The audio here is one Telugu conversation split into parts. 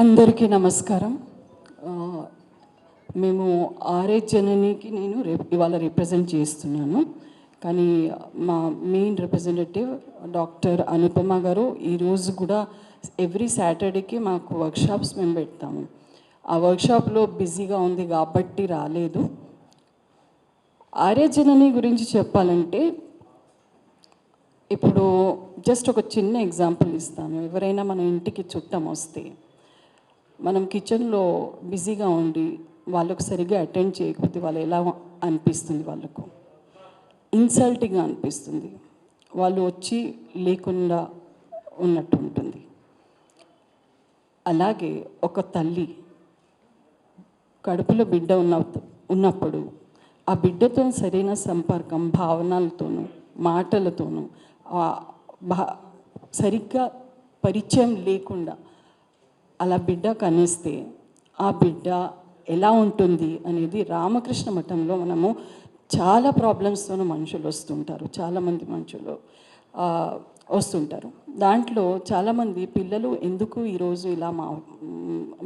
అందరికీ నమస్కారం. మేము యజననికి నేను ఇవాళ రిప్రజెంట్ చేస్తున్నాను. కానీ మా మెయిన్ రిప్రజెంటేటివ్ డాక్టర్ అనుపమ గారు ఈరోజు కూడా ఎవ్రీ సాటర్డేకి మాకు వర్క్షాప్స్ మేము పెడతాము. ఆ వర్క్షాప్లో బిజీగా ఉంది కాబట్టి రాలేదు. యజనని గురించి చెప్పాలంటే ఇప్పుడు జస్ట్ ఒక చిన్న ఎగ్జాంపుల్ ఇస్తాను. ఎవరైనా మన ఇంటికి చుట్టం వస్తే మనం కిచెన్లో బిజీగా ఉండి వాళ్ళకు సరిగ్గా అటెండ్ చేయకపోతే వాళ్ళు ఎలా అనిపిస్తుంది, వాళ్ళకు ఇన్సల్టింగ్గా అనిపిస్తుంది, వాళ్ళు వచ్చి లేకుండా ఉన్నట్టు ఉంటుంది. అలాగే ఒక తల్లి కడుపులో బిడ్డ ఉన్నప్పుడు ఆ బిడ్డతో సరైన సంపర్కం భావనలతోనూ మాటలతోనూ సరిగ్గా పరిచయం లేకుండా అలా బిడ్డ కనిస్తే ఆ బిడ్డ ఎలా ఉంటుంది అనేది రామకృష్ణ మఠంలో మనము చాలా ప్రాబ్లమ్స్తో మనుషులు వస్తుంటారు, చాలామంది మనుషులు వస్తుంటారు. దాంట్లో చాలామంది పిల్లలు ఎందుకు ఈరోజు ఇలా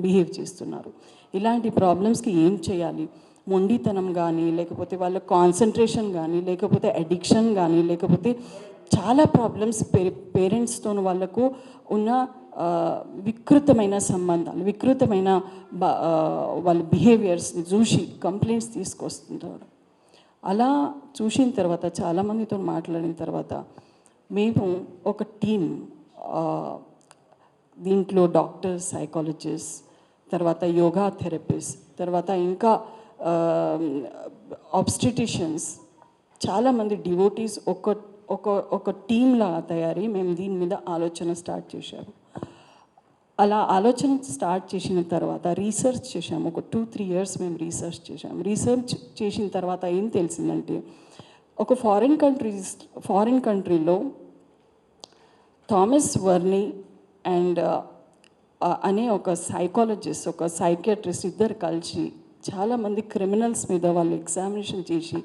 బిహేవ్ చేస్తున్నారు, ఇలాంటి ప్రాబ్లమ్స్కి ఏం చేయాలి, మొండితనం కానీ లేకపోతే వాళ్ళ కాన్సన్ట్రేషన్ కానీ లేకపోతే అడిక్షన్ కానీ లేకపోతే చాలా ప్రాబ్లమ్స్ పేరెంట్స్తో వాళ్ళకు ఉన్న వికృతమైన సంబంధాలు, వికృతమైన వాళ్ళ బిహేవియర్స్ని చూసి కంప్లైంట్స్ తీసుకొస్తుంటారు. అలా చూసిన తర్వాత చాలామందితో మాట్లాడిన తర్వాత మేము ఒక టీం, దీంట్లో డాక్టర్స్, సైకాలజిస్ట్, తర్వాత యోగా థెరపిస్ట్, తర్వాత ఇంకా ఆబ్స్టెటిషియన్స్, చాలామంది డివోటీస్ ఒక టీంలా తయారీ మేము దీని మీద ఆలోచన స్టార్ట్ చేశాము. అలా ఆలోచన స్టార్ట్ చేసిన తర్వాత రీసెర్చ్ చేశాము. ఒక 2-3 years మేము రీసెర్చ్ చేశాము. రీసెర్చ్ చేసిన తర్వాత ఏం తెలిసిందంటే ఒక ఫారిన్ కంట్రీలో థామస్ వర్నీ అండ్ అనే ఒక సైకాలజిస్ట్, ఒక సైకియాట్రిస్ట్ ఇద్దరు కలిసి చాలామంది క్రిమినల్స్ మీద వాళ్ళు ఎగ్జామినేషన్ చేసి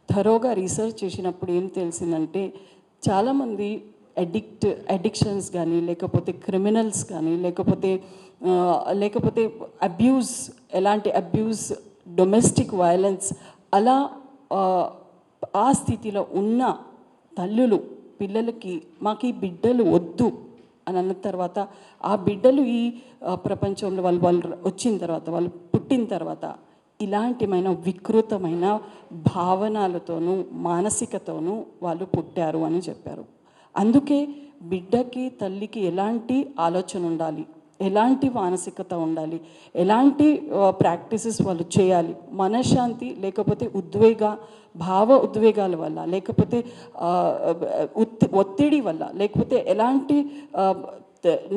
థరోగా రీసెర్చ్ చేసినప్పుడు ఏం తెలిసిందంటే చాలామంది అడిక్షన్స్ కానీ లేకపోతే క్రిమినల్స్ కానీ లేకపోతే అబ్యూస్, ఎలాంటి అబ్యూస్, డొమెస్టిక్ వైలెన్స్, అలా ఆ స్థితిలో ఉన్న తల్లులు పిల్లలకి మాకు ఈ బిడ్డలు వద్దు అని అన్న తర్వాత ఆ బిడ్డలు ఈ ప్రపంచంలో వాళ్ళు వచ్చిన తర్వాత, వాళ్ళు పుట్టిన తర్వాత ఇలాంటిమైన వికృతమైన భావనలతోనూ మానసికతోనూ వాళ్ళు పుట్టారు అని చెప్పారు. అందుకే బిడ్డకి తల్లికి ఎలాంటి ఆలోచన ఉండాలి, ఎలాంటి మానసికత ఉండాలి, ఎలాంటి ప్రాక్టీసెస్ వాళ్ళు చేయాలి, మనశ్శాంతి లేకపోతే భావ ఉద్వేగాల వల్ల లేకపోతే ఒత్తిడి వల్ల లేకపోతే ఎలాంటి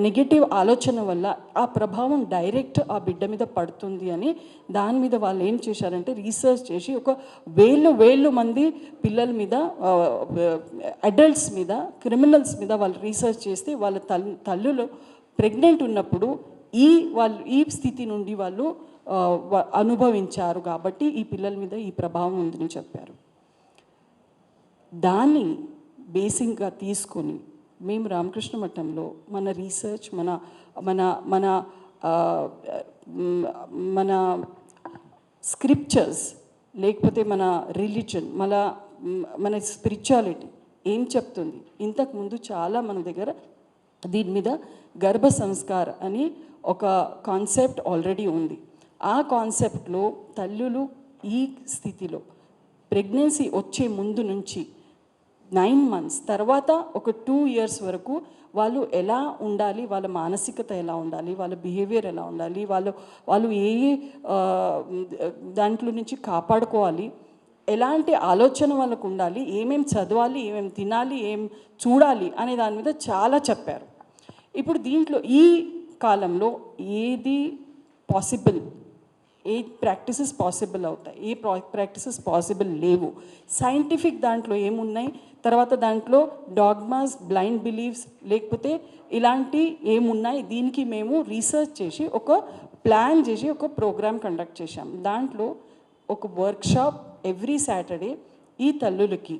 నెగటివ్ ఆలోచన వల్ల ఆ ప్రభావం డైరెక్ట్ ఆ బిడ్డ మీద పడుతుంది అని దాని మీద వాళ్ళు ఏం చేశారంటే రీసెర్చ్ చేసి ఒక వేళ్ళు మంది పిల్లల మీద, అడల్ట్స్ మీద, క్రిమినల్స్ మీద వాళ్ళు రీసెర్చ్ చేస్తే వాళ్ళ తల్లులు ప్రెగ్నెంట్ ఉన్నప్పుడు ఈ స్థితి నుండి వాళ్ళు అనుభవించారు కాబట్టి ఈ పిల్లల మీద ఈ ప్రభావం ఉందని చెప్పారు. దాన్ని బేసిక్గా తీసుకొని మేము రామకృష్ణ మఠంలో మన రీసెర్చ్, మన మన మన మన స్క్రిప్చర్స్ లేకపోతే మన రిలీజన్, మన స్పిరిచువాలిటీ ఏం చెప్తుంది. ఇంతకుముందు చాలా మన దగ్గర దీని మీద గర్భ సంస్కార్ అని ఒక కాన్సెప్ట్ ఆల్రెడీ ఉంది. ఆ కాన్సెప్ట్లో తల్లులు ఈ స్థితిలో ప్రెగ్నెన్సీ వచ్చే ముందు నుంచి 9 months తర్వాత ఒక 2 years వరకు వాళ్ళు ఎలా ఉండాలి, వాళ్ళ మానసికత ఎలా ఉండాలి, వాళ్ళ బిహేవియర్ ఎలా ఉండాలి, వాళ్ళు ఏ దాంట్లో నుంచి కాపాడుకోవాలి, ఎలాంటి ఆలోచన వాళ్ళకు ఉండాలి, ఏమేం చదవాలి, ఏమేం తినాలి, ఏం చూడాలి అనే దాని మీద చాలా చెప్పారు. ఇప్పుడు దీంట్లో ఈ కాలంలో ఏది పాసిబుల్, ఏ ప్రాక్టీసెస్ పాసిబుల్ అవుతాయి, ఏ ప్రాక్టీసెస్ పాసిబుల్ లేవు, సైంటిఫిక్ దాంట్లో ఏమున్నాయి, తర్వాత దాంట్లో డాగ్మాస్, బ్లైండ్ బిలీఫ్స్ లేకపోతే ఇలాంటి ఏమున్నాయి, దీనికి మేము రీసెర్చ్ చేసి ఒక ప్లాన్ చేసి ఒక ప్రోగ్రామ్ కండక్ట్ చేశాం. దాంట్లో ఒక వర్క్షాప్ ఎవ్రీ సాటర్డే ఈ తల్లులకి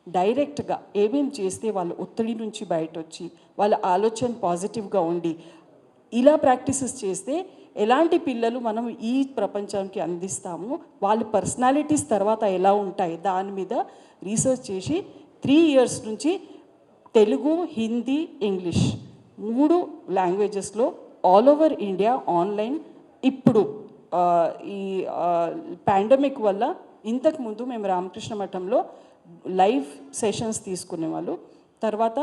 డైరెక్ట్గా ఏమేం చేస్తే వాళ్ళు ఒత్తిడి నుంచి బయట వచ్చి వాళ్ళ ఆలోచన పాజిటివ్గా ఉండి ఇలా ప్రాక్టీసెస్ చేస్తే ఎలాంటి పిల్లలు మనం ఈ ప్రపంచానికి అందిస్తాము, వాళ్ళ పర్సనాలిటీస్ తర్వాత ఎలా ఉంటాయి దాని మీద రీసెర్చ్ చేసి 3 years నుంచి తెలుగు, హిందీ, ఇంగ్లీష్ 3 లాంగ్వేజెస్లో ఆల్ ఓవర్ ఇండియా ఆన్లైన్. ఇప్పుడు ఈ పాండమిక్ వల్ల ఇంతకుముందు మేము రామకృష్ణ మఠంలో లైవ్ సెషన్స్ తీసుకునేవాళ్ళు, తర్వాత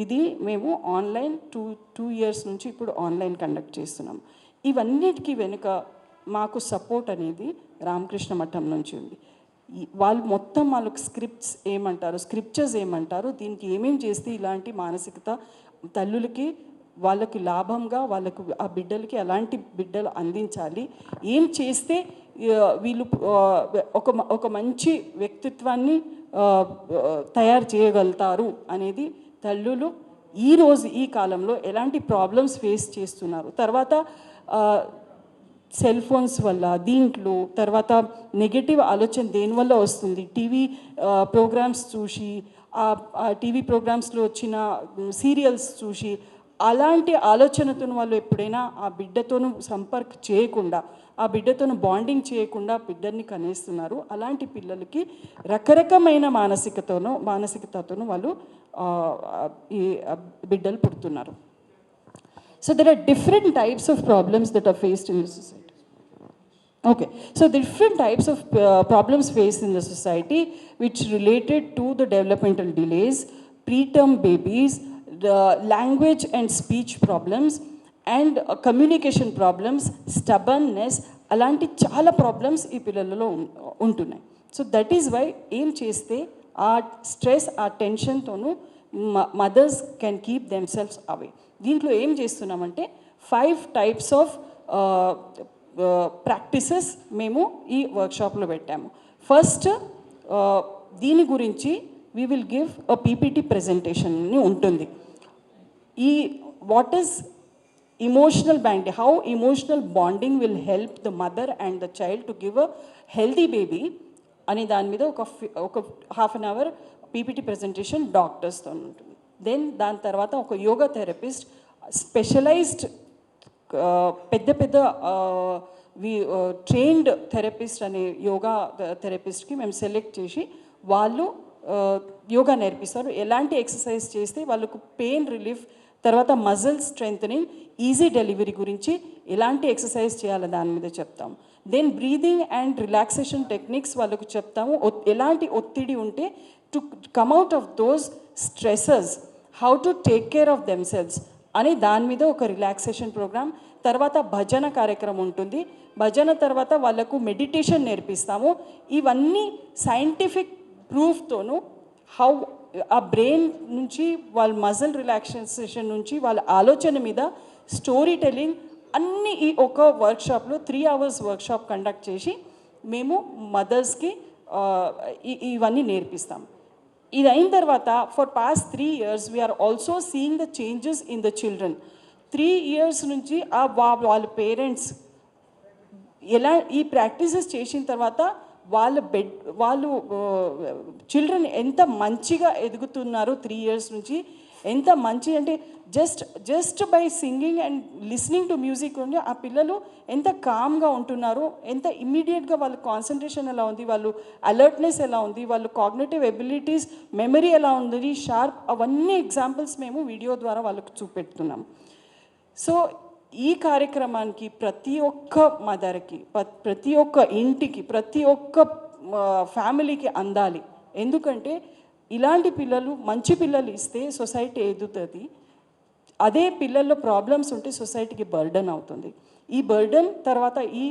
ఇది మేము ఆన్లైన్ 2 years నుంచి ఇప్పుడు ఆన్లైన్ కండక్ట్ చేస్తున్నాం. ఇవన్నిటికీ వెనుక మాకు సపోర్ట్ అనేది రామకృష్ణ మఠం నుంచి ఉంది. వాళ్ళు మొత్తం వాళ్ళకి స్క్రిప్చర్స్ ఏమంటారు, దీనికి ఏమేమి చేస్తే ఇలాంటి మానసికత తల్లులకి వాళ్ళకి లాభంగా వాళ్ళకు ఆ బిడ్డలకి అలాంటి బిడ్డలు అందించాలి, ఏం చేస్తే వీళ్ళు ఒక మంచి వ్యక్తిత్వాన్ని తయారు చేయగలుగుతారు అనేది తల్లులు ఈరోజు ఈ కాలంలో ఎలాంటి ప్రాబ్లమ్స్ ఫేస్ చేస్తున్నారు. తర్వాత సెల్ ఫోన్స్ వల్ల దీంట్లో తర్వాత నెగటివ్ ఆలోచన దేనివల్ల వస్తుంది, టీవీ ప్రోగ్రామ్స్ చూసి ఆ టీవీ ప్రోగ్రామ్స్లో వచ్చిన సీరియల్స్ చూసి అలాంటి ఆలోచనతో వాళ్ళు ఎప్పుడైనా ఆ బిడ్డతోనూ సంపర్క్ చేయకుండా, ఆ బిడ్డతోనూ బాండింగ్ చేయకుండా బిడ్డని కనేస్తున్నారు. అలాంటి పిల్లలకి రకరకమైన మానసికతతోనూ వాళ్ళు ఈ బిడ్డలు పుడుతున్నారు. So there are different types of problems that are faced in the society. Okay, so different types of problems faced in the society which related to the developmental delays, preterm babies, the language and speech problems, and communication problems, stubbornness, అలాంటి చాలా ప్రాబ్లమ్స్ ఈ పిల్లలలో ఉంటున్నాయి. సో దట్ ఈస్ వై ఏం చేస్తే ఆ స్ట్రెస్, ఆ టెన్షన్తోనూ మదర్స్ కెన్ కీప్ దెమ్సెల్వ్స్ అవే. దీంట్లో ఏం చేస్తున్నామంటే 5 types ఆఫ్ ప్రాక్టీసెస్ మేము ఈ వర్క్షాప్లో పెట్టాము. ఫస్ట్ దీని గురించి we will give a PPT presentation ఉంటుంది. ఈ what is emotional bonding, how emotional bonding will help the mother and the child to give a healthy baby అనే దాని మీద ఒక half an hour PPT presentation డాక్టర్స్తో ఉంటుంది. దెన్ దాని తర్వాత ఒక యోగా థెరపిస్ట్, స్పెషలైజ్డ్ పెద్ద ట్రైన్డ్ థెరపిస్ట్ అనే యోగా థెరపిస్ట్కి మేము సెలెక్ట్ చేసి వాళ్ళు యోగా నేర్పిస్తారు. ఎలాంటి ఎక్సర్సైజ్ చేస్తే వాళ్ళకు పెయిన్ రిలీఫ్, తర్వాత మజిల్ స్ట్రెంథనింగ్, ఈజీ డెలివరీ గురించి ఎలాంటి ఎక్సర్సైజ్ చేయాలో దాని మీద చెప్తాము. Then breathing and relaxation techniques వాళ్ళకు చెప్తాము. ఎలాంటి ఒత్తిడి ఉంటే to come out of those stresses, how to take care of themselves అని దాని మీద ఒక రిలాక్సేషన్ ప్రోగ్రామ్. తర్వాత భజన కార్యక్రమం ఉంటుంది. భజన తర్వాత వాళ్ళకు మెడిటేషన్ నేర్పిస్తాము. ఇవన్నీ సైంటిఫిక్ ప్రూఫ్తోనూ హౌ ఆ బ్రెయిన్ నుంచి వాళ్ళ మజిల్ రిలాక్సేషన్ నుంచి వాళ్ళ ఆలోచన మీద స్టోరీ టెల్లింగ్ అన్నీ ఈ ఒక వర్క్షాప్లో 3 hours వర్క్షాప్ కండక్ట్ చేసి మేము మదర్స్కి ఇవన్నీ నేర్పిస్తాం. ఇది అయిన తర్వాత for past 3 years we are also seeing the changes in the children. 3 years నుంచి వాళ్ళ పేరెంట్స్ ఎలా ఈ ప్రాక్టీసెస్ చేసిన తర్వాత వాళ్ళు చిల్డ్రన్ ఎంత మంచిగా ఎదుగుతున్నారు 3 years నుంచి. ఎంత మంచి అంటే just by singing and listening to music ఉండి ఆ పిల్లలు ఎంత కామ్గా ఉంటున్నారు, ఎంత ఇమ్మీడియట్గా వాళ్ళ కాన్సన్ట్రేషన్ ఎలా ఉంది, వాళ్ళు అలర్ట్నెస్ ఎలా ఉంది, వాళ్ళు కాగ్నిటివ్ ఎబిలిటీస్, మెమరీ ఎలా ఉంది, షార్ప్, అవన్నీ ఎగ్జాంపుల్స్ మేము వీడియో ద్వారా వాళ్ళకు చూపెడుతున్నాం. సో ఈ కార్యక్రమానికి ప్రతి ఒక్క మదర్కి, ప్రతి ఒక్క ఇంటికి, ప్రతి ఒక్క ఫ్యామిలీకి అందాలి. ఎందుకంటే ఇలాంటి పిల్లలు, మంచి పిల్లలు ఇస్తే సొసైటీ ఎదుగుతుంది. అదే పిల్లల్లో ప్రాబ్లమ్స్ ఉంటే సొసైటీకి బర్డన్ అవుతుంది. ఈ బర్డన్ తర్వాత ఈ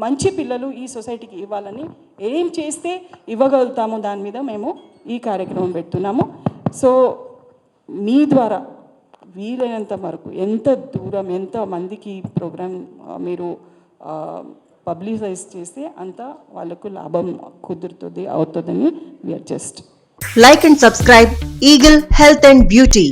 మంచి పిల్లలు ఈ సొసైటీకి ఇవ్వాలని ఏం చేస్తే ఇవ్వగలుగుతామో దాని మీద మేము ఈ కార్యక్రమం పెడుతున్నాము. సో మీ ద్వారా వీలైనంత వరకు ఎంత దూరం, ఎంత మందికి ఈ ప్రోగ్రామ్ మీరు పబ్లిసైజ్ చేస్తే అంత వాళ్ళకు లాభం కుదురుతుంది, అవుతుందని వీఆర్ జస్ట్ like and subscribe Eagle Health and Beauty.